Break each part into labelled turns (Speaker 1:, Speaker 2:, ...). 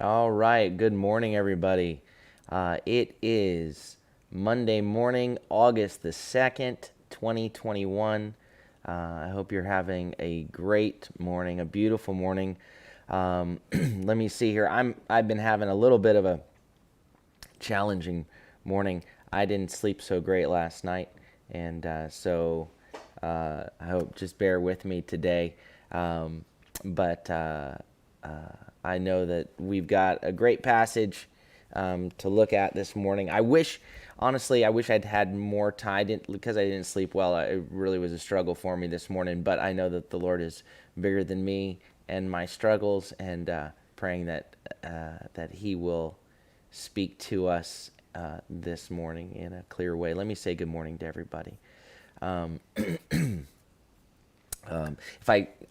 Speaker 1: All right. Good morning, everybody. It is Monday morning, August the 2nd, 2021. I hope you're having a great morning, a beautiful morning. Let me see here. I've been having a little bit of a challenging morning. I didn't sleep so great last night, and I hope just bear with me today. But I know that we've got a great passage to look at this morning. Honestly, I wish I'd had more time because I didn't sleep well. It really was a struggle for me this morning, but I know that the Lord is bigger than me and my struggles, and praying that He will speak to us this morning in a clear way. Let me say good morning to everybody. If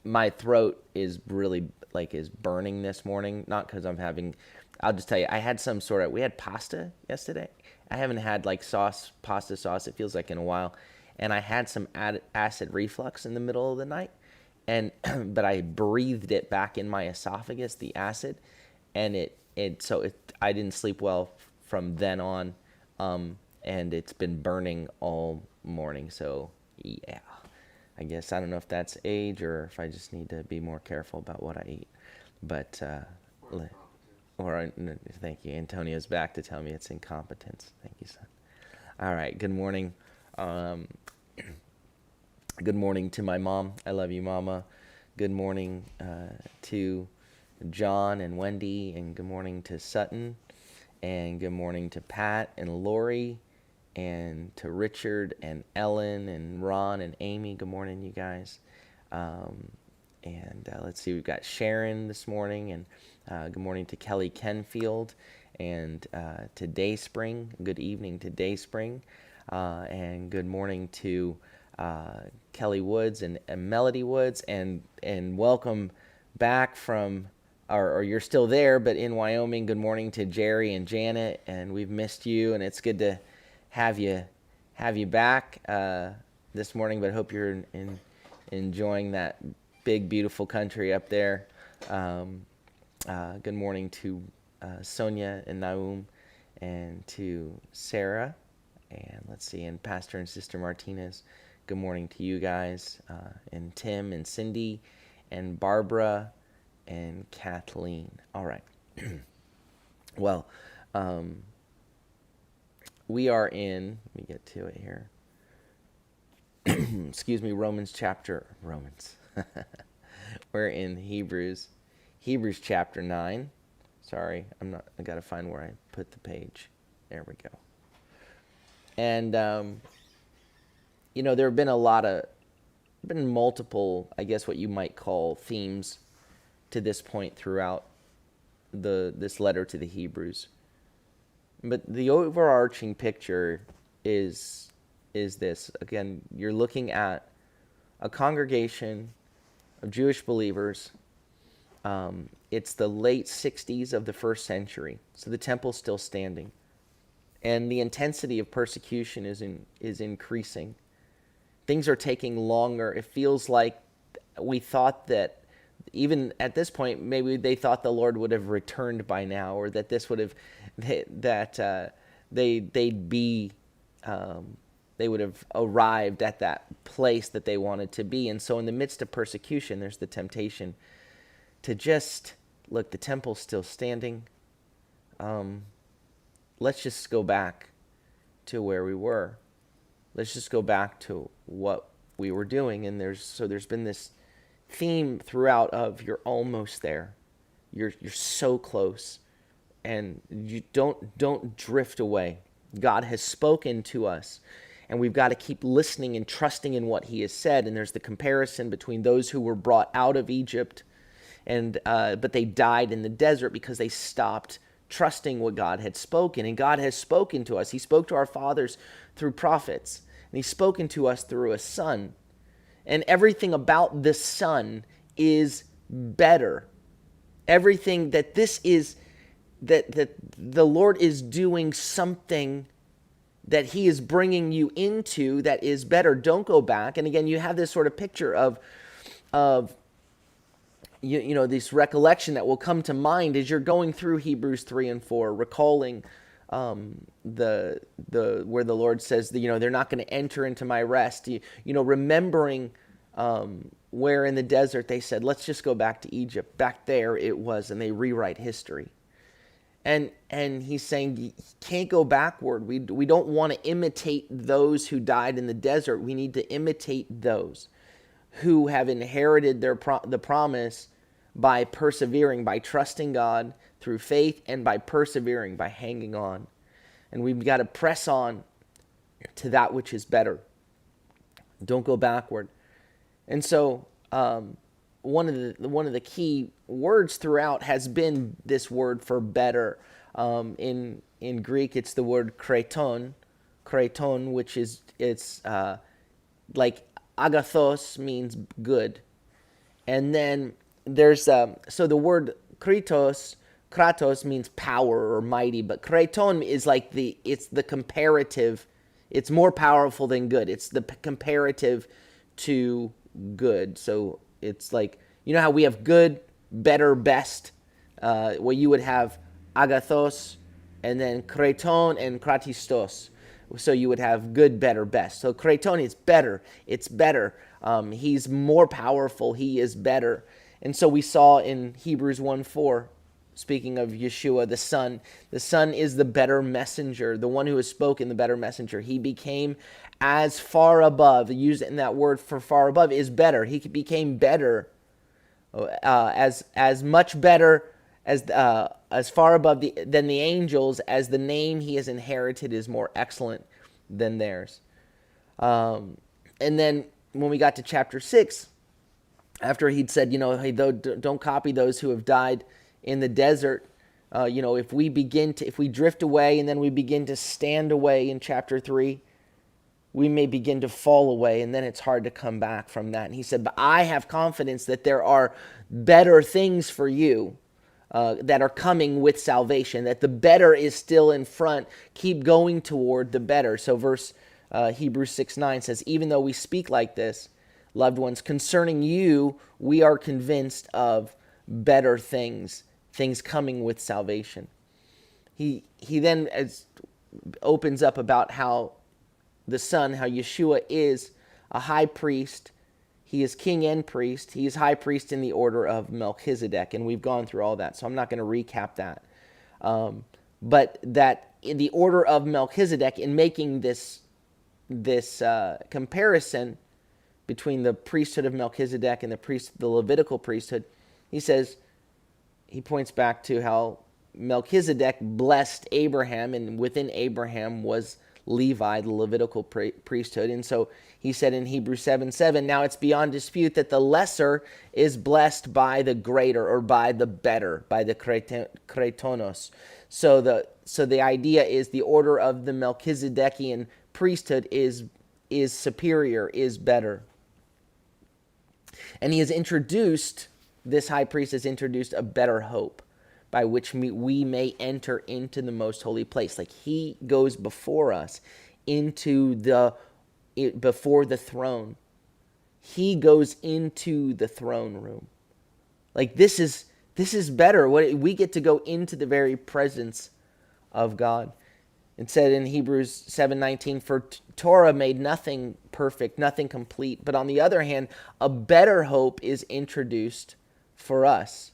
Speaker 1: my throat is really is burning this morning, not because I'll just tell you, we had pasta yesterday. I haven't had pasta sauce, it feels like, in a while. And I had some acid reflux in the middle of the night. And, but I breathed it back in my esophagus, the acid. And I didn't sleep well from then on. And it's been burning all morning. So yeah. I guess I don't know if that's age or if I just need to be more careful about what I eat. But thank you. Antonio's back to tell me it's incompetence. Thank you, son. All right. Good morning. Good morning to my mom. I love you, Mama. Good morning to John and Wendy, and good morning to Sutton, and good morning to Pat and Lori, and to Richard and Ellen and Ron and Amy. Good morning, you guys. Let's see, we've got Sharon this morning, and good morning to Kelly Kenfield, and to Dayspring. Good evening to Dayspring, and good morning to Kelly Woods and Melody Woods, and welcome back from, or you're still there, but in Wyoming. Good morning to Jerry and Janet, and we've missed you, and it's good to have you back this morning, but I hope you're enjoying that big, beautiful country up there. Good morning to Sonia and Naum, and to Sarah, and let's see, and Pastor and Sister Martinez. Good morning to you guys, and Tim and Cindy and Barbara and Kathleen. All right. Well, we are in, let me get to it here. Excuse me, Romans. We're in Hebrews chapter 9. Sorry, I got to find where I put the page. There we go. And, there have been multiple, I guess what you might call, themes to this point throughout this letter to the Hebrews. But the overarching picture is this. Again, you're looking at a congregation of Jewish believers. It's the late 60s of the first century, so the temple's still standing. And the intensity of persecution is increasing. Things are taking longer. It feels like we thought that even at this point, maybe they thought the Lord would have returned by now, or that this would have, they would have arrived at that place that they wanted to be. And so in the midst of persecution, there's the temptation to just, look, the temple's still standing. Let's just go back to where we were. Let's just go back to what we were doing. And there's been this theme throughout of, you're almost there. You're so close. And you don't drift away. God has spoken to us, and we've got to keep listening and trusting in what He has said. And there's the comparison between those who were brought out of Egypt, but they died in the desert because they stopped trusting what God had spoken. And God has spoken to us. He spoke to our fathers through prophets, and He's spoken to us through a Son. And everything about this Son is better. Everything that this is, that the Lord is doing something that He is bringing you into that is better. Don't go back. And again, you have this sort of picture of this recollection that will come to mind as you're going through Hebrews 3 and 4, recalling the where the Lord says that, they're not going to enter into my rest. Remembering where in the desert they said, let's just go back to Egypt. Back there it was, and they rewrite history. And he's saying you can't go backward. We don't want to imitate those who died in the desert. We need to imitate those who have inherited the promise by persevering, by trusting God through faith, and by persevering, by hanging on. And we've got to press on to that which is better. Don't go backward. And so one of the key words throughout has been this word for better. In Greek, it's the word kraton, which it's like agathos means good. And then there's so the word kratos means power or mighty, but kraton is like it's the comparative. It's more powerful than good. It's the comparative to good. So it's like, how we have good, better, best. Well, you would have agathos and then kraton and kratistos. So you would have good, better, best. So kraton is better. It's better. He's more powerful. He is better. And so we saw in Hebrews 1:4, speaking of Yeshua, the Son is the better messenger, the one who has spoken, the better messenger. He became as far above, using that word for far above is better. He became better, as much better as far above than the angels, as the name he has inherited is more excellent than theirs. And then when we got to chapter 6, after he'd said, hey, don't copy those who have died in the desert. If we drift away and then we begin to stand away in chapter 3, we may begin to fall away, and then it's hard to come back from that. And he said, but I have confidence that there are better things for you that are coming with salvation, that the better is still in front. Keep going toward the better. So Hebrews 6:9 says, even though we speak like this, loved ones, concerning you, we are convinced of better things coming with salvation. He then opens up about how the Son, how Yeshua is a high priest. He is king and priest. He is high priest in the order of Melchizedek, and we've gone through all that, so I'm not going to recap that. But that in the order of Melchizedek, in making this comparison between the priesthood of Melchizedek and the Levitical priesthood, he points back to how Melchizedek blessed Abraham, and within Abraham was Levi, the Levitical priesthood. And so he said in Hebrews 7:7, now it's beyond dispute that the lesser is blessed by the greater, or by the better, by the kretonos. So the idea is the order of the Melchizedekian priesthood is superior, is better. And this high priest has introduced a better hope by which we may enter into the most holy place. Like he goes before us before the throne. He goes into the throne room. Like this is better. We get to go into the very presence of God. It said in Hebrews 7:19, for Torah made nothing perfect, nothing complete. But on the other hand, a better hope is introduced for us.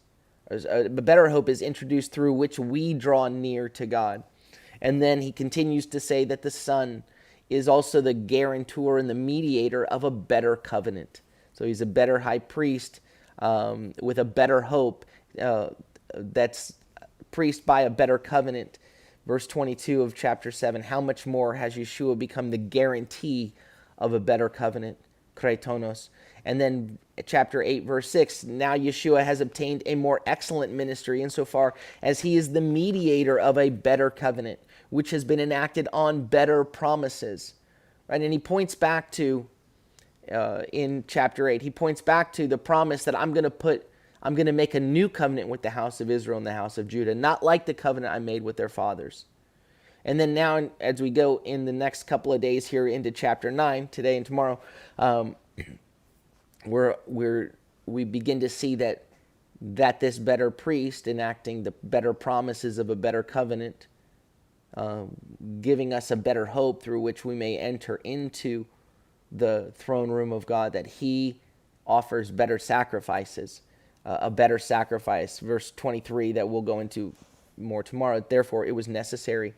Speaker 1: A better hope is introduced through which we draw near to God. And then he continues to say that the Son is also the guarantor and the mediator of a better covenant. So he's a better high priest with a better hope that's priest by a better covenant. Verse 22 of chapter 7, how much more has Yeshua become the guarantee of a better covenant, kretonos. And then chapter 8, verse 6, now Yeshua has obtained a more excellent ministry insofar as he is the mediator of a better covenant, which has been enacted on better promises. Right? And he points back to, in chapter 8, he points back to the promise that I'm going to make a new covenant with the house of Israel and the house of Judah, not like the covenant I made with their fathers. And then now, as we go in the next couple of days here into chapter 9, today and tomorrow, we begin to see that that this better priest, enacting the better promises of a better covenant, giving us a better hope through which we may enter into the throne room of God, that he offers better sacrifices, a better sacrifice. Verse 23 that we'll go into more tomorrow. Therefore, it was necessary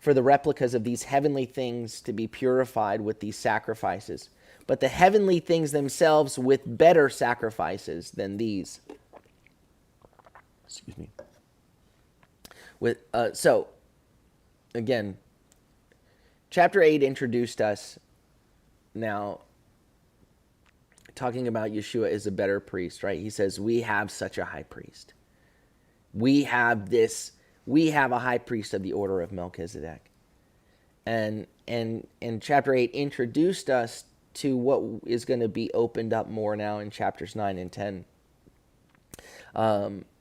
Speaker 1: for the replicas of these heavenly things to be purified with these sacrifices, but the heavenly things themselves with better sacrifices than these. Excuse me. So, again, chapter 8 introduced us now talking about Yeshua is a better priest, right? He says, we have such a high priest. We have a high priest of the order of Melchizedek. And chapter 8 introduced us to what is going to be opened up more now in chapters 9 and 10.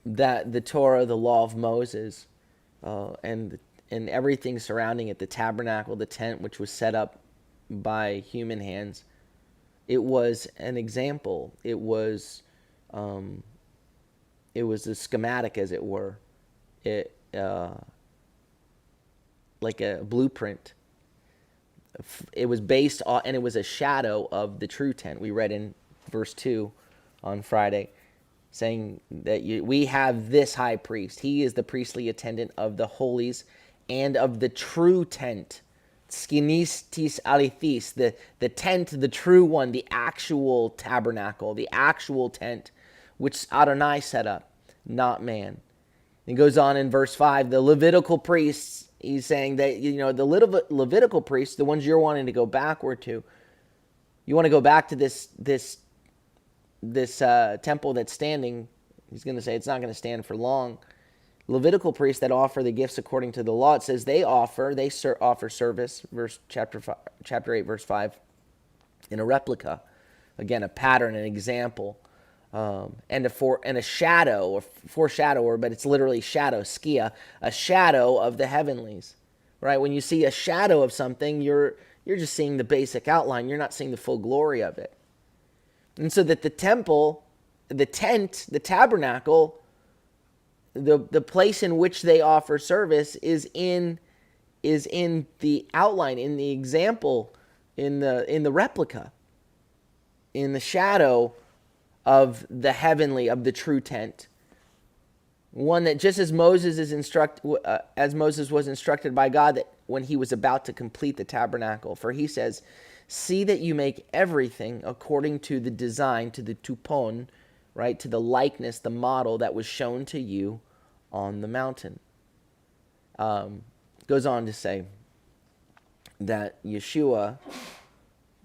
Speaker 1: That the Torah, the law of Moses, and everything surrounding it, the tabernacle, the tent, which was set up by human hands, it was an example. It was a schematic, as it were. Like a blueprint. It was based on, and it was a shadow of the true tent. We read in verse 2 on Friday, saying that we have this high priest. He is the priestly attendant of the holies and of the true tent. Skinistis alithis, the tent, the true one, the actual tabernacle, the actual tent, which Adonai set up, not man. He goes on in verse 5, the Levitical priests, he's saying that, the Levitical priests, the ones you're wanting to go backward to, you want to go back to this temple that's standing. He's going to say it's not going to stand for long. Levitical priests that offer the gifts according to the law, it says they offer service, chapter 8, verse 5, in a replica. Again, a pattern, an example, and a shadow, or foreshadower, but it's literally shadow, skia, a shadow of the heavenlies. Right? When you see a shadow of something, you're just seeing the basic outline. You're not seeing the full glory of it. And so that the temple, the tent, the tabernacle, the place in which they offer service is in the outline, in the example, in the replica, in the shadow of the heavenly, of the true tent. One that just as Moses was instructed by God, that when he was about to complete the tabernacle, for he says, see that you make everything according to the design, to the tupon, right, to the likeness, the model that was shown to you on the mountain. Goes on to say that Yeshua,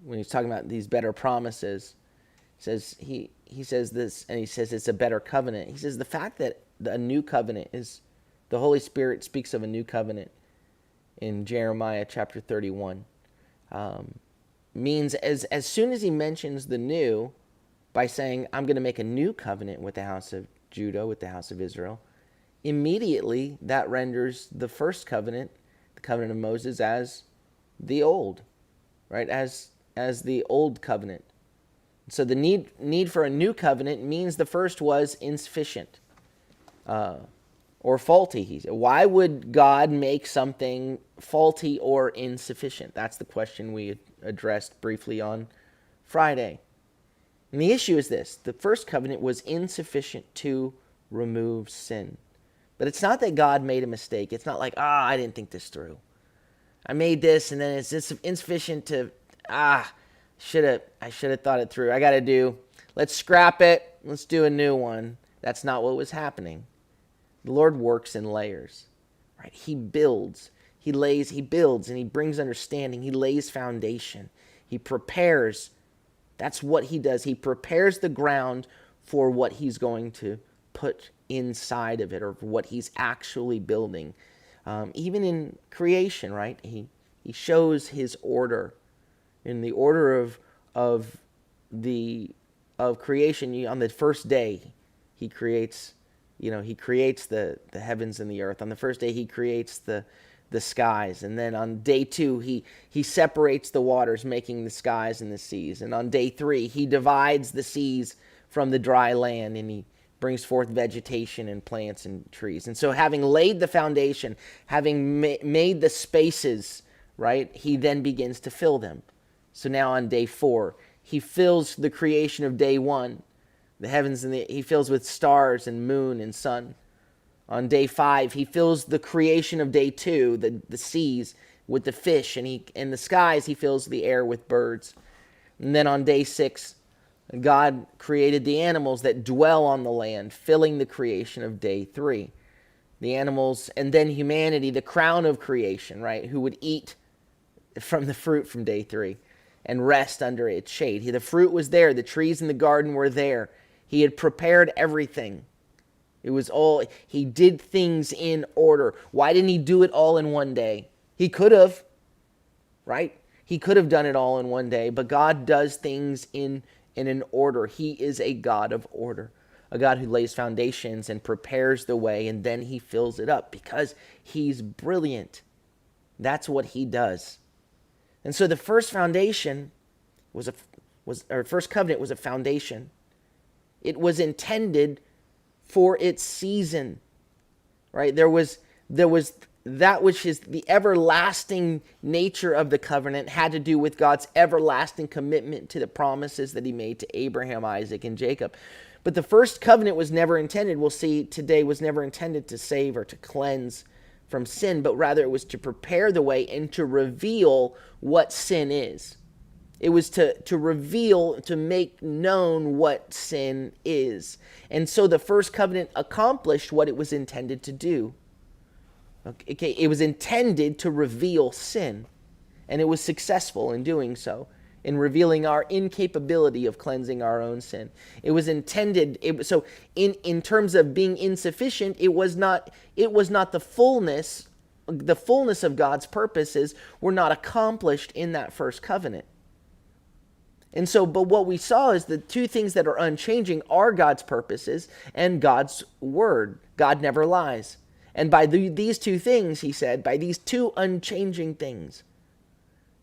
Speaker 1: when he's talking about these better promises, says he says this, and he says it's a better covenant. He says the fact that a new covenant is, the Holy Spirit speaks of a new covenant in Jeremiah chapter 31, means as soon as he mentions the new, by saying, I'm going to make a new covenant with the house of Judah, with the house of Israel, immediately that renders the first covenant, the covenant of Moses, as the old, right? As the old covenant. So the need for a new covenant means the first was insufficient or faulty. He said, why would God make something faulty or insufficient? That's the question we addressed briefly on Friday. And the issue is this: the first covenant was insufficient to remove sin. But it's not that God made a mistake. It's not like, I didn't think this through. I made this and then it's insufficient to, I should have thought it through. Let's scrap it. Let's do a new one. That's not what was happening. The Lord works in layers, right? He builds, he builds, and he brings understanding. He lays foundation. He prepares. That's what he does. He prepares the ground for what he's going to put inside of it, or what he's actually building. Even in creation, right? He shows his order. In the order of creation, on the first day, he creates the heavens and the earth. On the first day, he creates the skies, and then on day 2, he separates the waters, making the skies and the seas. And on day 3, he divides the seas from the dry land, and he brings forth vegetation and plants and trees. And so having laid the foundation, having made the spaces, right, he then begins to fill them. So now on day 4, he fills the creation of day 1, the heavens, and he fills with stars and moon and sun. On day 5, he fills the creation of day 2, the seas, with the fish, and the skies, he fills the air with birds. And then on day 6, God created the animals that dwell on the land, filling the creation of day 3. The animals, and then humanity, the crown of creation, right, who would eat from the fruit from day 3 and rest under its shade. The fruit was there. The trees in the garden were there. He had prepared everything. It was all, he did things in order. Why didn't he do it all in one day? He could have, right? He could have done it all in one day, but God does things in an order. He is a God of order, a God who lays foundations and prepares the way, and then he fills it up because he's brilliant. That's what he does. And so the first foundation first covenant was a foundation. It was intended for its season, right? There was that which is the everlasting nature of the covenant had to do with God's everlasting commitment to the promises that he made to Abraham, Isaac, and Jacob. But the first covenant was never intended, we'll see today, was never intended to save or to cleanse from sin, but rather it was to prepare the way and to reveal what sin is. It was to reveal, to make known what sin is. And so the first covenant accomplished what it was intended to do. Okay, it was intended to reveal sin, and it was successful in doing so, in revealing our incapability of cleansing our own sin. It was intended, so in terms of being insufficient, it was not the fullness of God's purposes were not accomplished in that first covenant. And so, but what we saw is the two things that are unchanging are God's purposes and God's word. God never lies. And by these two things, he said, by these two unchanging things,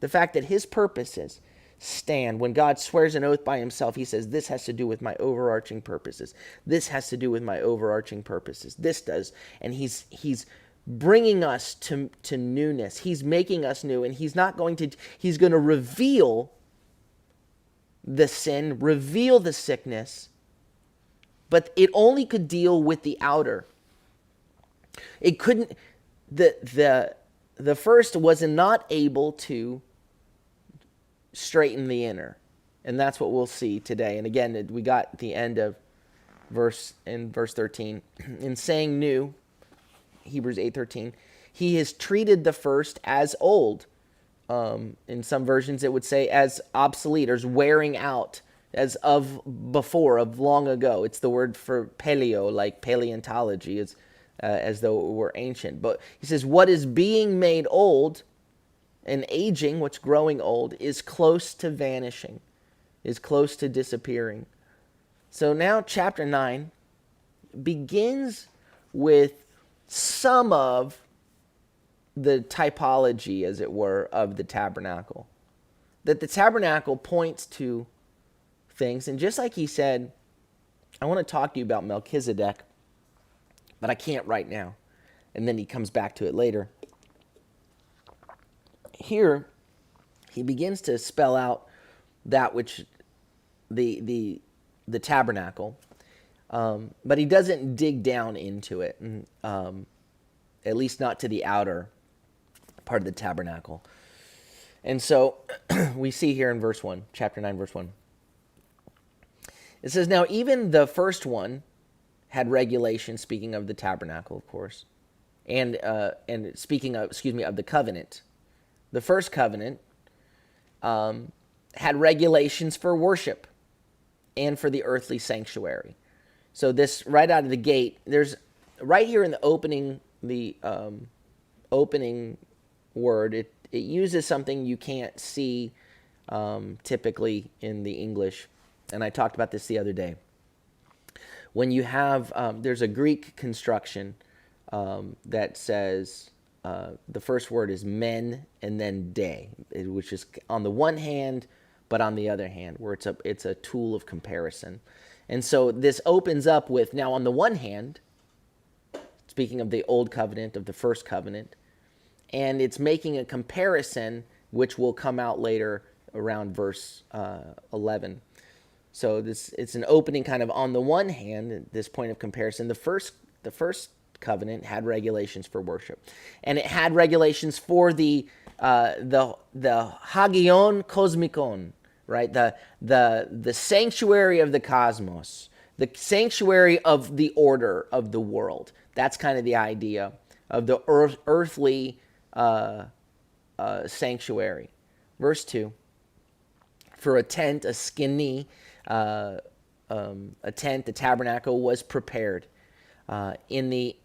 Speaker 1: the fact that his purposes stand. When God swears an oath by himself, he says, this has to do with my overarching purposes. This has to do with my overarching purposes. This does. And he's bringing us to newness. He's making us new, and he's going to reveal the sin, reveal the sickness, but it only could deal with the outer. It couldn't, the first was not able to straighten the inner. And that's what we'll see today. And again, we got the end of verse 13. In saying new, Hebrews 8:13, he has treated the first as old. In some versions, it would say as obsolete, or as wearing out, as of before, of long ago. It's the word for paleo, like paleontology, as though it were ancient. But he says, what is being made old and aging, what's growing old, is close to vanishing, is close to disappearing. So now chapter 9 begins with some of the typology, as it were, of the tabernacle. That the tabernacle points to things. And just like he said, I want to talk to you about Melchizedek, but I can't right now. And then he comes back to it later. Here, he begins to spell out that which the tabernacle, but he doesn't dig down into it, at least not to the outer part of the tabernacle. And so we see here in verse 1, chapter 9, verse 1. It says, now even the first one had regulations, speaking of the tabernacle, of course, and speaking of, of the covenant. The first covenant had regulations for worship and for the earthly sanctuary. So this, right out of the gate, there's right here in the opening word, it uses something you can't see typically in the English. And I talked about this the other day. When you have, there's a Greek construction that says the first word is men and then day, which is on the one hand, but on the other hand, where it's a tool of comparison. And so this opens up with, now on the one hand, speaking of the old covenant, of the first covenant, and it's making a comparison, which will come out later around verse 11. So it's an opening kind of on the one hand, at this point of comparison. The first covenant had regulations for worship, and it had regulations for the Hagion Kosmikon, right? The sanctuary of the cosmos, the sanctuary of the order of the world. That's kind of the idea of the earthly sanctuary. Verse 2, for a tent, a skini, a tent, the tabernacle was prepared. In the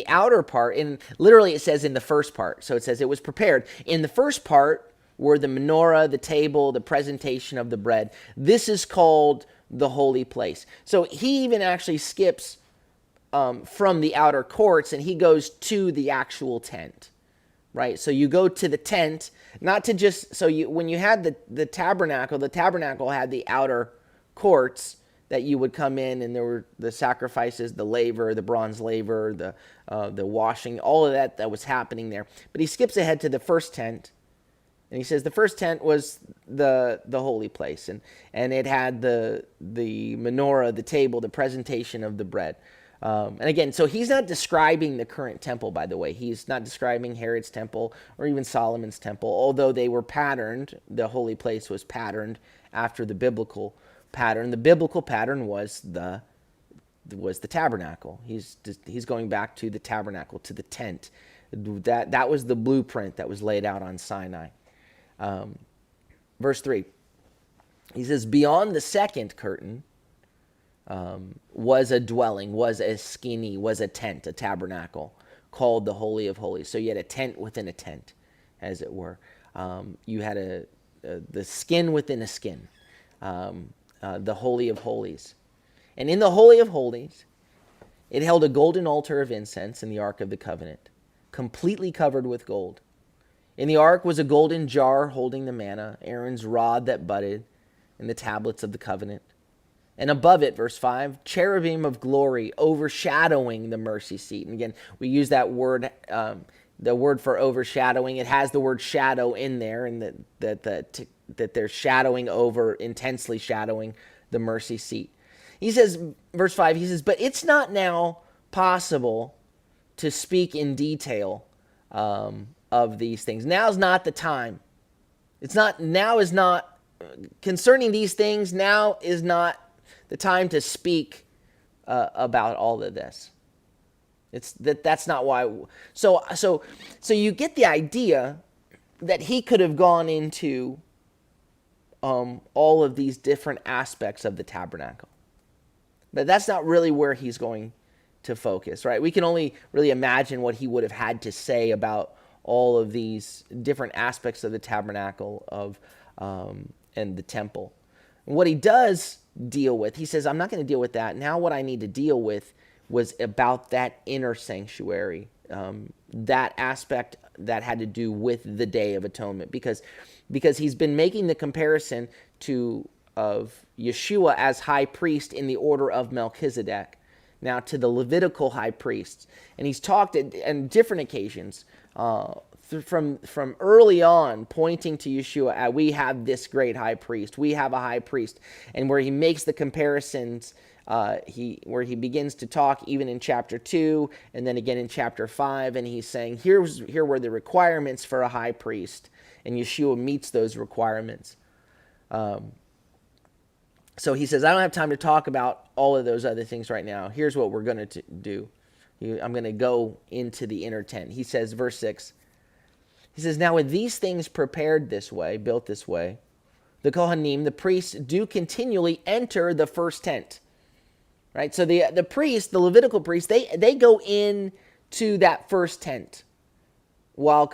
Speaker 1: outer part, literally it says in the first part. So it says it was prepared. In the first part were the menorah, the table, the presentation of the bread. This is called the holy place. So he even actually skips from the outer courts, and he goes to the actual tent, right? So you go to the tent, not to just, when you had the tabernacle had the outer courts that you would come in, and there were the sacrifices, the laver, the bronze laver, the washing, all of that was happening there. But he skips ahead to the first tent, and he says the first tent was the holy place, and it had the menorah, the table, the presentation of the bread. And again, so he's not describing the current temple, by the way. He's not describing Herod's temple or even Solomon's temple, although they were patterned. The holy place was patterned after the biblical pattern. The biblical pattern was the tabernacle. He's going back to the tabernacle, to the tent. That was the blueprint that was laid out on Sinai. Verse 3, he says, beyond the second curtain was a dwelling, was a skini, was a tent, a tabernacle, called the Holy of Holies. So you had a tent within a tent, as it were. You had the skin within a skin, the Holy of Holies. And in the Holy of Holies, it held a golden altar of incense in the Ark of the Covenant, completely covered with gold. In the ark was a golden jar holding the manna, Aaron's rod that budded, and the tablets of the covenant. And above it, verse 5, cherubim of glory overshadowing the mercy seat. And again, we use that word, the word for overshadowing. It has the word shadow in there, and that they're shadowing over, intensely shadowing the mercy seat. He says, verse 5, he says, but it's not now possible to speak in detail of these things. Now's not the time. Now is not, concerning these things, now is not the time to speak about all of this. That's not why. So you get the idea that he could have gone into all of these different aspects of the tabernacle, but that's not really where he's going to focus, right? We can only really imagine what he would have had to say about all of these different aspects of the tabernacle and the temple. And what he does deal with, he says, I'm not going to deal with that. Now what I need to deal with was about that inner sanctuary, that aspect that had to do with the Day of Atonement, because he's been making the comparison of Yeshua as high priest in the order of Melchizedek, now to the Levitical high priests. And he's talked on different occasions from early on, pointing to Yeshua, we have this great high priest. We have a high priest. And where he makes the comparisons, where he begins to talk even in chapter 2 and then again in chapter 5, and he's saying, here were the requirements for a high priest, and Yeshua meets those requirements. So he says, I don't have time to talk about all of those other things right now. Here's what we're going to do. I'm going to go into the inner tent. He says, verse 6, he says, now with these things prepared this way, built this way, the Kohanim, the priests, do continually enter the first tent. Right? So the priests, the Levitical priests, they go in to that first tent while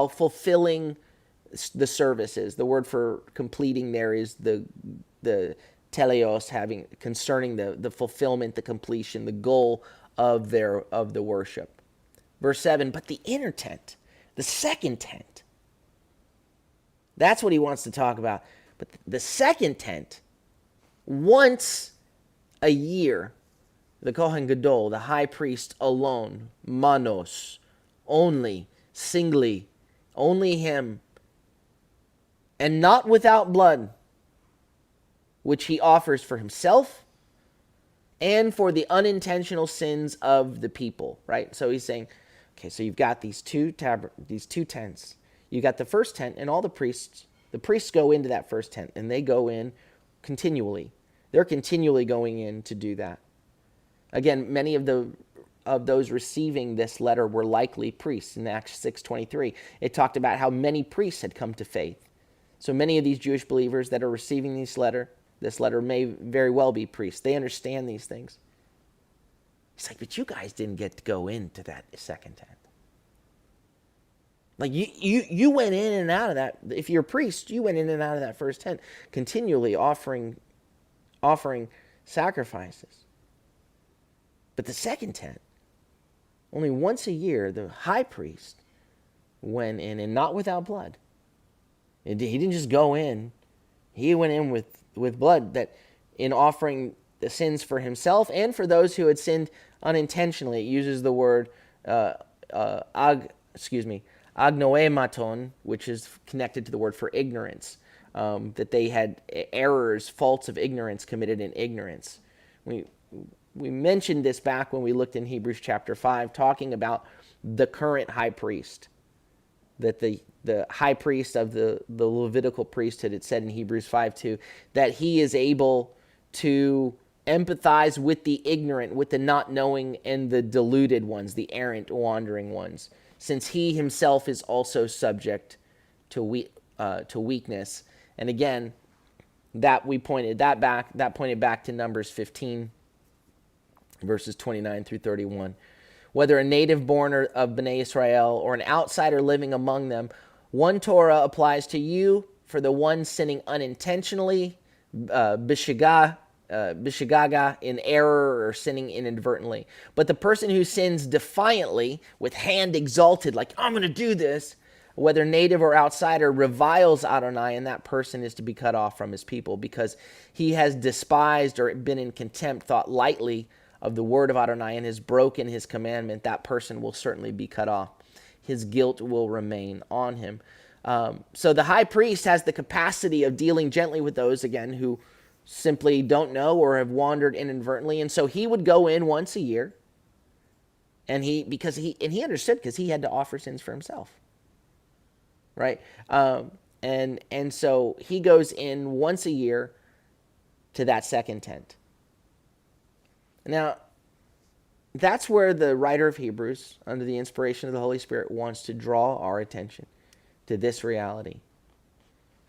Speaker 1: fulfilling the services. The word for completing there is the teleos, concerning the fulfillment, the completion, the goal of the worship. Verse 7, but the inner tent, the second tent, that's what he wants to talk about. But the second tent once a year, the Kohen Gadol, the high priest alone, manos, only, singly, only him, and not without blood, which he offers for himself and for the unintentional sins of the people, right? So he's saying, okay, so you've got these two tents. You got the first tent, and all the priests go into that first tent, and they go in continually. They're continually going in to do that. Again, many of those receiving this letter were likely priests. In Acts 6:23, it talked about how many priests had come to faith. So many of these Jewish believers that are receiving this letter may very well be priests. They understand these things. It's like, but you guys didn't get to go into that second tent. Like you went in and out of that. If you're a priest, you went in and out of that first tent, continually offering sacrifices. But the second tent, only once a year, the high priest went in, and not without blood. He didn't just go in. He went in with blood, that in offering the sins for himself and for those who had sinned unintentionally. It uses the word agnoematon, which is connected to the word for ignorance, that they had errors, faults of ignorance committed in ignorance. We mentioned this back when we looked in Hebrews chapter 5, talking about the current high priest, that the high priest of the Levitical priesthood, it said in Hebrews 5:2, that he is able to empathize with the ignorant, with the not knowing and the deluded ones, the errant, wandering ones, since he himself is also subject to weakness. And again, that pointed back to Numbers 15, verses 29 through 31. Whether a native born of Bnei Israel or an outsider living among them, one Torah applies to you for the one sinning unintentionally, bishigaga, in error or sinning inadvertently. But the person who sins defiantly, with hand exalted, like, I'm going to do this, whether native or outsider, reviles Adonai, and that person is to be cut off from his people, because he has despised or been in contempt, thought lightly of the word of Adonai, and has broken his commandment. That person will certainly be cut off. His guilt will remain on him. So the high priest has the capacity of dealing gently with those, again, who simply don't know or have wandered inadvertently. And so he would go in once a year, and he understood, because he had to offer sins for himself, right? And so he goes in once a year to that second tent. Now, that's where the writer of Hebrews, under the inspiration of the Holy Spirit, wants to draw our attention to this reality,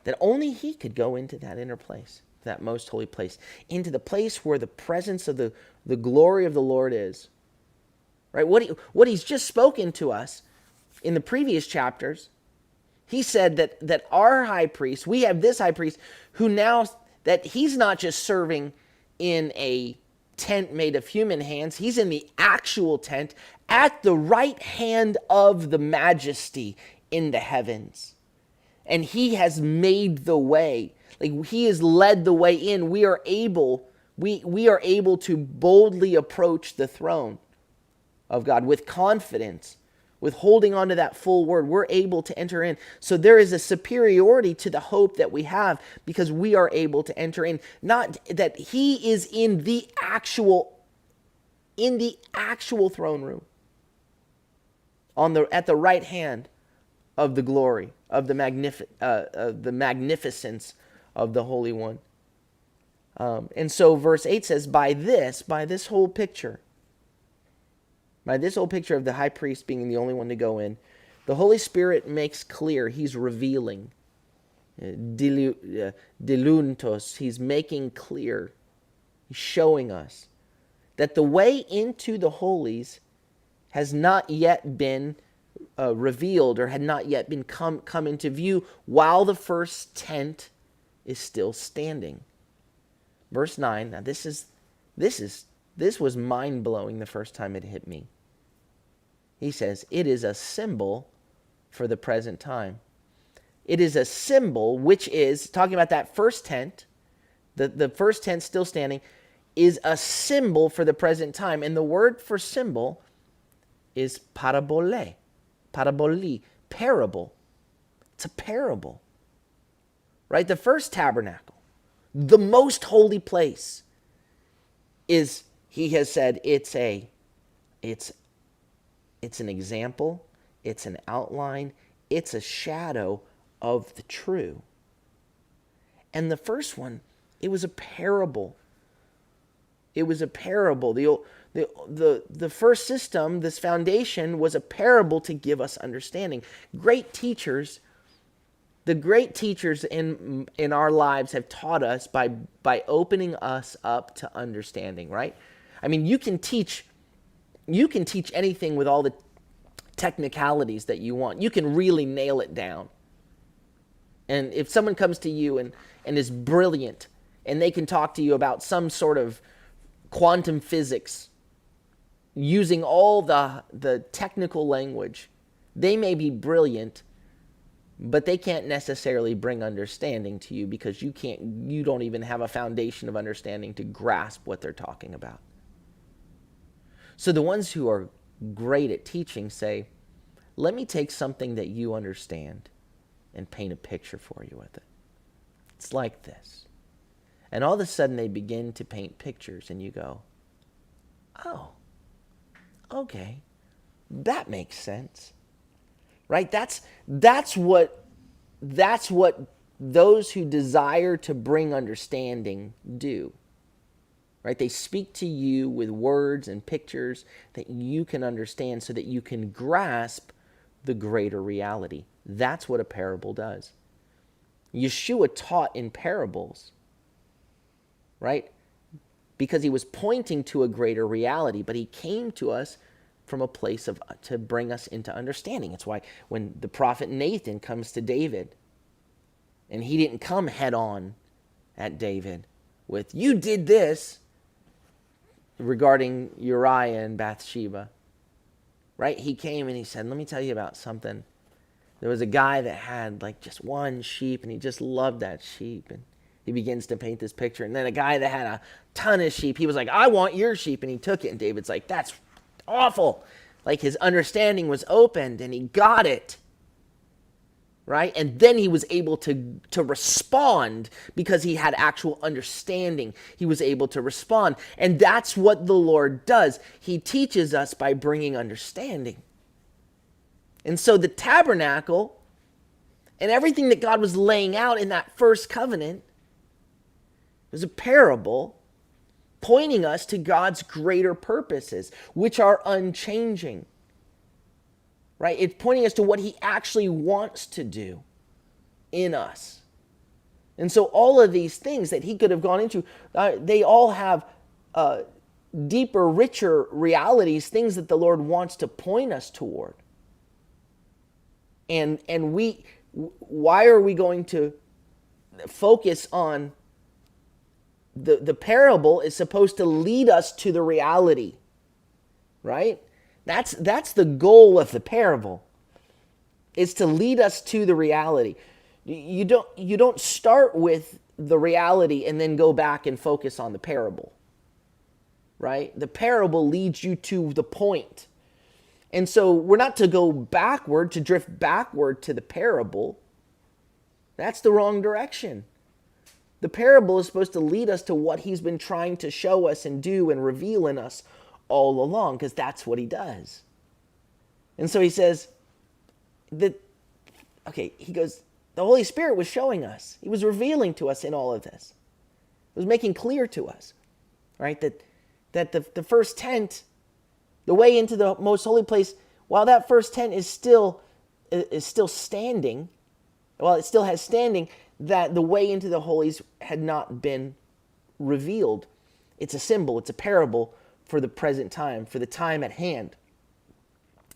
Speaker 1: that only he could go into that inner place, that most holy place, into the place where the presence of the glory of the Lord is. Right? What he's just spoken to us in the previous chapters, he said that our high priest, we have this high priest who now, that he's not just serving in a tent made of human hands, he's in the actual tent at the right hand of the majesty in the heavens. And he has made the way. Like, he has led the way in. We are able to boldly approach the throne of God with confidence, with holding on to that full word. We're able to enter in. So there is a superiority to the hope that we have, because we are able to enter in. Not that he is in the actual throne room, at the right hand of the glory, of the magnificence of the Holy One. And so verse 8 says, by this whole picture of the high priest being the only one to go in, the Holy Spirit makes clear, he's revealing, diluntos, he's making clear, he's showing us that the way into the holies has not yet been revealed, or had not yet been come into view, while the first tent is still standing. Verse 9, now this was mind-blowing the first time it hit me. He says, it is a symbol for the present time. It is a symbol, which is, talking about that first tent, the first tense, still standing, is a symbol for the present time. And the word for symbol is parabole, paraboli, parable. It's a parable, right? The first tabernacle, the most holy place, is, he has said, it's an example, it's an outline, it's a shadow of the true. And the first one, it was a parable. It was a parable. The first system, this foundation, was a parable to give us understanding. Great teachers, the great teachers in our lives have taught us by opening us up to understanding, right? I mean, you can teach anything with all the technicalities that you want. You can really nail it down. And if someone comes to you and is brilliant, and they can talk to you about some sort of quantum physics using all the technical language, they may be brilliant, but they can't necessarily bring understanding to you, because you don't even have a foundation of understanding to grasp what they're talking about. So the ones who are great at teaching say, let me take something that you understand and paint a picture for you with it. It's like this. And all of a sudden they begin to paint pictures, and you go, oh, okay, that makes sense. Right? That's what those who desire to bring understanding do. Right? They speak to you with words and pictures that you can understand, so that you can grasp the greater reality. That's what a parable does. Yeshua taught in parables, right? Because he was pointing to a greater reality, but he came to us from a place to bring us into understanding. It's why when the prophet Nathan comes to David, and he didn't come head on at David with, you did this, regarding Uriah and Bathsheba, right? He came and he said, let me tell you about something. There was a guy that had like just one sheep, and he just loved that sheep. And he begins to paint this picture. And then a guy that had a ton of sheep, he was like, I want your sheep. And he took it. And David's like, that's awful. Like, his understanding was opened, and he got it. Right? And then he was able to respond, because he had actual understanding. He was able to respond. And that's what the Lord does. He teaches us by bringing understanding. And so the tabernacle and everything that God was laying out in that first covenant was a parable pointing us to God's greater purposes, which are unchanging. Right? It's pointing us to what he actually wants to do in us. And so all of these things that he could have gone into, they all have deeper, richer realities, things that the Lord wants to point us toward. And why are we going to focus on the parable? Is supposed to lead us to the reality, right? That's the goal of the parable, is to lead us to the reality. You don't start with the reality and then go back and focus on the parable, right? The parable leads you to the point. And so we're not to go backward, to drift backward to the parable. That's the wrong direction. The parable is supposed to lead us to what he's been trying to show us and do and reveal in us all along, because that's what he does. And so he says he goes, the Holy Spirit was showing us. He was revealing to us in all of this. It was making clear to us, right, that the first tent, the way into the most holy place, while that first tent is still standing, while it still has standing, that the way into the holies had not been revealed. It's a symbol, it's a parable for the present time, for the time at hand.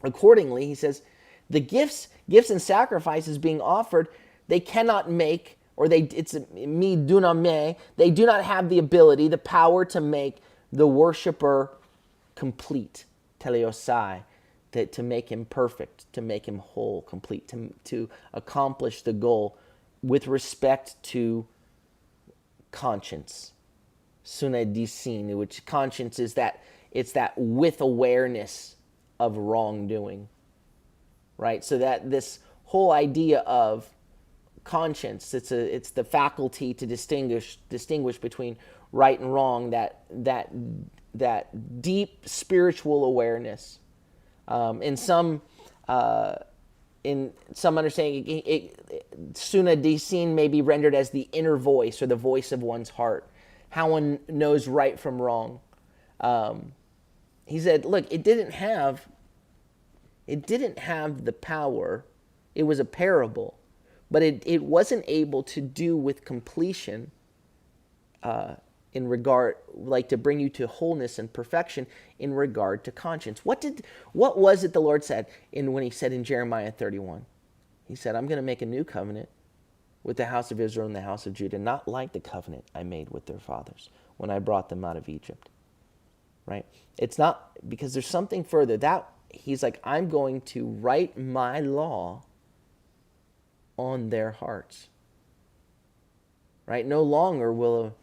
Speaker 1: Accordingly, he says, the gifts and sacrifices being offered, they cannot make, it's mi duname, they do not have the ability, the power to make the worshiper complete, teleosai, to make him perfect, to make him whole, complete, to accomplish the goal with respect to conscience. Sunadisin, which conscience is that it's that with awareness of wrongdoing, right? So that this whole idea of conscience, it's the faculty to distinguish between right and wrong, that deep spiritual awareness. In some understanding, sunadisin may be rendered as the inner voice or the voice of one's heart, how one knows right from wrong. He said, look, it didn't have the power. It was a parable, but it wasn't able to do with completion in regard, like to bring you to wholeness and perfection in regard to conscience. What was it the Lord said when he said in Jeremiah 31? He said, I'm going to make a new covenant with the house of Israel and the house of Judah, not like the covenant I made with their fathers when I brought them out of Egypt. Right? It's not, because there's something further. That he's like, I'm going to write my law on their hearts. Right? No longer will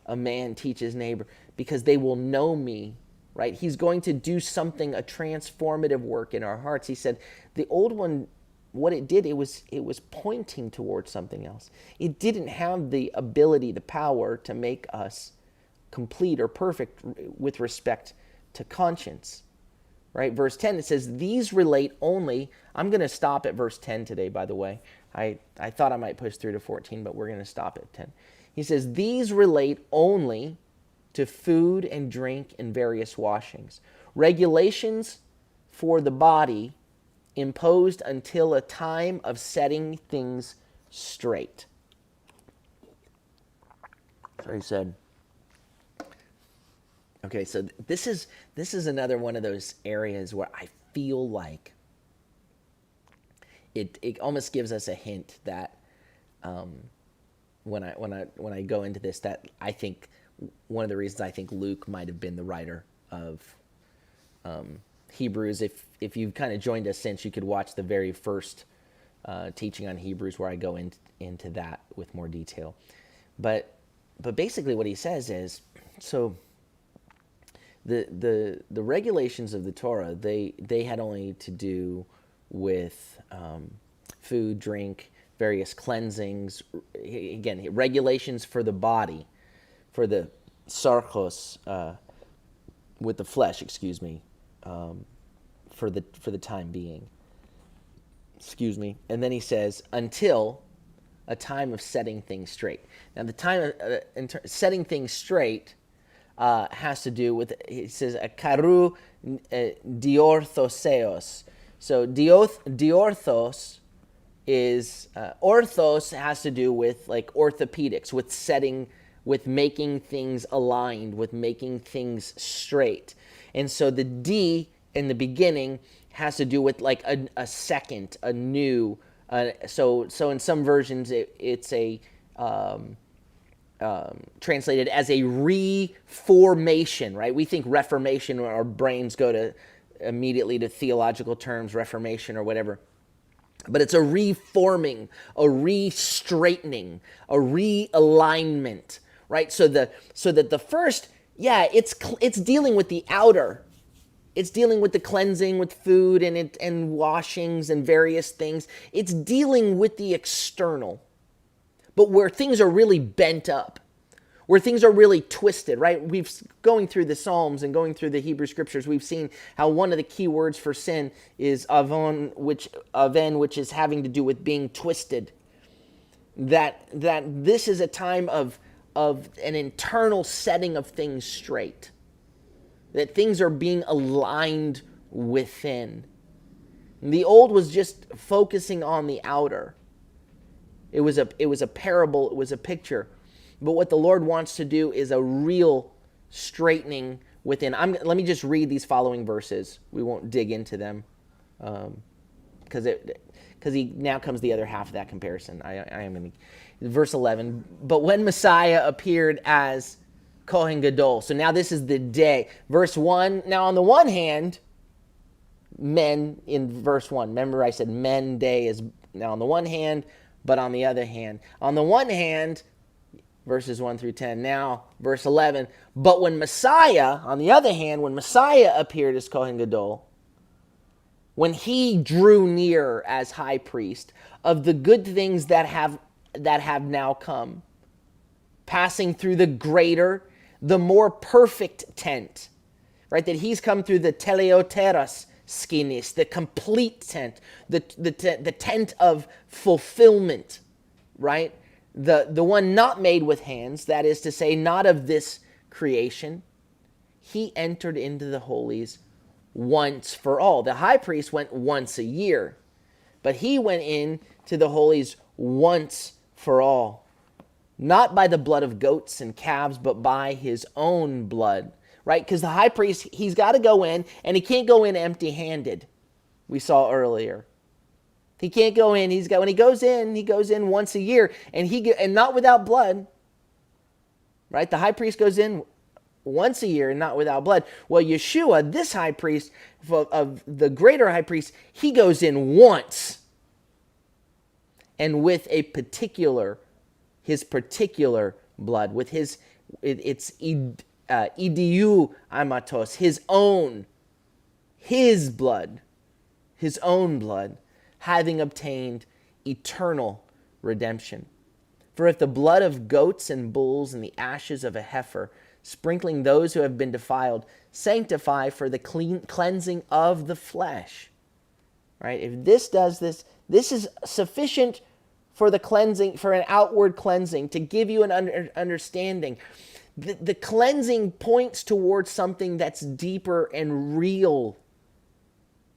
Speaker 1: a man teach his neighbor, because they will know me. Right? He's going to do something, a transformative work in our hearts. He said, the old one, what it did, it was pointing towards something else. It didn't have the ability, the power to make us complete or perfect with respect to conscience. Right? Verse 10, it says, these relate only. I'm going to stop at verse 10 today, by the way. I thought I might push through to 14, but we're going to stop at 10. He says, these relate only to food and drink and various washings. Regulations for the body imposed until a time of setting things straight. So he said, okay, so this is another one of those areas where I feel like it almost gives us a hint that when I go into this, that I think one of the reasons I think Luke might have been the writer of Hebrews. If you've kind of joined us since, you could watch the very first teaching on Hebrews where I go into that with more detail. But basically what he says is, so the regulations of the Torah, they had only to do with food, drink, various cleansings, again, regulations for the body, for the sarkos, with the flesh, for the time being. And then he says, until a time of setting things straight. Now, the time of setting things straight has to do with, he says, karu diorthoseos. So diorthos is, orthos has to do with like orthopedics, with making things aligned, with making things straight. And so the D in the beginning has to do with like a second, a new. So in some versions it's translated as a reformation, right? We think reformation, our brains go immediately to theological terms, reformation or whatever. But it's a reforming, a re-straightening, a realignment, right? So that the first, it's dealing with the outer. It's dealing with the cleansing with food and washings and various things. It's dealing with the external. But where things are really bent up, where things are really twisted, right? Going through the Psalms and going through the Hebrew Scriptures, we've seen how one of the key words for sin is avon, which is having to do with being twisted. That this is a time of an internal setting of things straight. That things are being aligned within. The old was just focusing on the outer. It was a parable, it was a picture. But what the Lord wants to do is a real straightening within. Let me just read these following verses. We won't dig into them because now comes the other half of that comparison. I am going to, verse 11. But when Messiah appeared as Kohen Gadol, so now this is the day. Verse 1. Now on the one hand, men in verse 1. Remember I said men day is now on the one hand, but on the other hand, verses 1 through 10. Now, verse 11. But when Messiah, on the other hand, when Messiah appeared as Kohen Gadol, when he drew near as high priest of the good things that have now come, passing through the greater, the more perfect tent, right? That he's come through the teleoteros skinis, the complete tent, the tent of fulfillment, right? The one not made with hands, that is to say, not of this creation. He entered into the holies once for all. The high priest went once a year, but he went in to the holies once for all, not by the blood of goats and calves, but by his own blood, right? Because the high priest, he's got to go in, and he can't go in empty-handed. We saw earlier. He can't go in. When he goes in once a year, and not without blood, right? The high priest goes in once a year and not without blood. Well, Yeshua, this high priest of the greater high priest, he goes in once, and with his particular blood, with it's idiu amatos, his own blood, having obtained eternal redemption. For if the blood of goats and bulls and the ashes of a heifer, sprinkling those who have been defiled, sanctify for the cleansing of the flesh, right? If this does this, this is sufficient for the cleansing, for an outward cleansing, to give you an understanding. The cleansing points towards something that's deeper and real.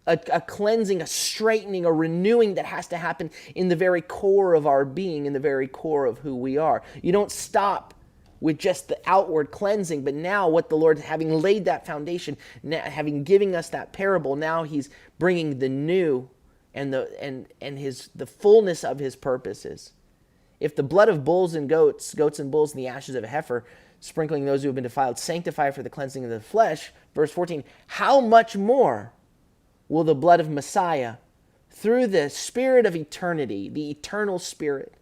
Speaker 1: A cleansing, a straightening, a renewing that has to happen in the very core of our being, in the very core of who we are. You don't stop with just the outward cleansing, but now what the Lord, having laid that foundation, now, having given us that parable, now he's bringing the new and the fullness of his purposes. If the blood of bulls and goats and bulls and the ashes of a heifer, sprinkling those who have been defiled, sanctify for the cleansing of the flesh, verse 14, how much more will the blood of Messiah, through the Spirit of eternity, the eternal Spirit,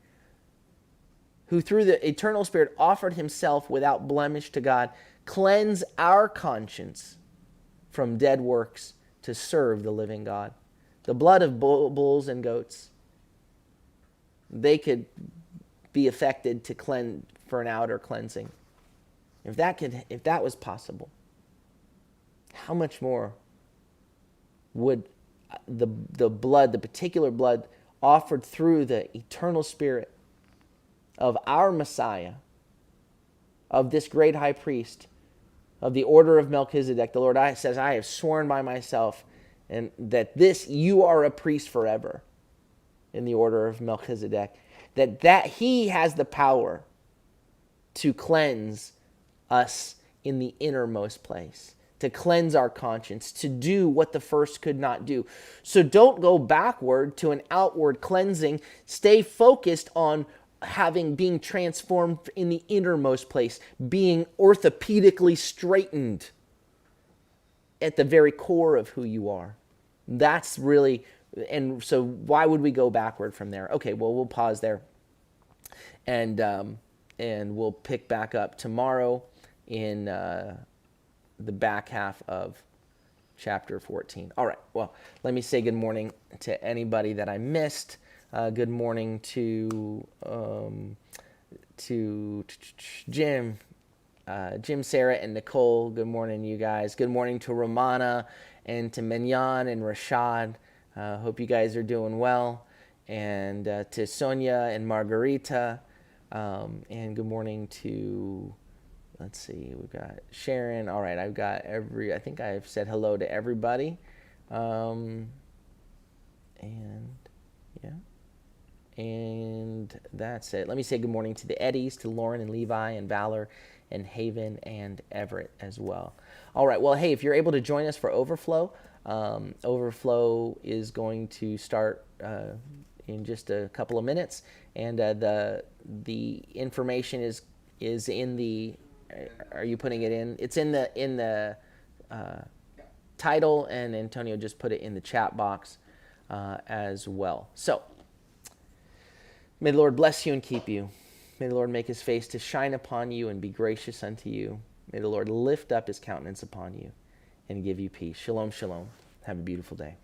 Speaker 1: who through the eternal Spirit offered himself without blemish to God, cleanse our conscience from dead works to serve the living God. The blood of bulls and goats, they could be affected to cleanse for an outer cleansing. If that was possible, how much more would the blood, the particular blood offered through the eternal Spirit of our Messiah, of this great high priest, of the order of Melchizedek, the Lord says, I have sworn by myself, and that you are a priest forever in the order of Melchizedek, that he has the power to cleanse us in the innermost place, to cleanse our conscience, to do what the first could not do. So don't go backward to an outward cleansing. Stay focused on being transformed in the innermost place, being orthopedically straightened at the very core of who you are. That's really, and so why would we go backward from there? Okay, well, we'll pause there, and we'll pick back up tomorrow in the back half of chapter 14. All right, well, let me say good morning to anybody that I missed. Good morning to Jim, Sarah, and Nicole. Good morning, you guys. Good morning to Romana and to Menyan and Rashad. Hope you guys are doing well. And to Sonia and Margarita. And good morning to, let's see, we've got Sharon. All right, I think I've said hello to everybody. And yeah. And that's it. Let me say good morning to the Eddies, to Lauren and Levi and Valor and Haven and Everett as well. All right. Well, hey, if you're able to join us for Overflow, Overflow is going to start in just a couple of minutes, and the information is in the. Are you putting it in? It's in the title, and Antonio just put it in the chat box as well. So. May the Lord bless you and keep you. May the Lord make his face to shine upon you and be gracious unto you. May the Lord lift up his countenance upon you and give you peace. Shalom, shalom. Have a beautiful day.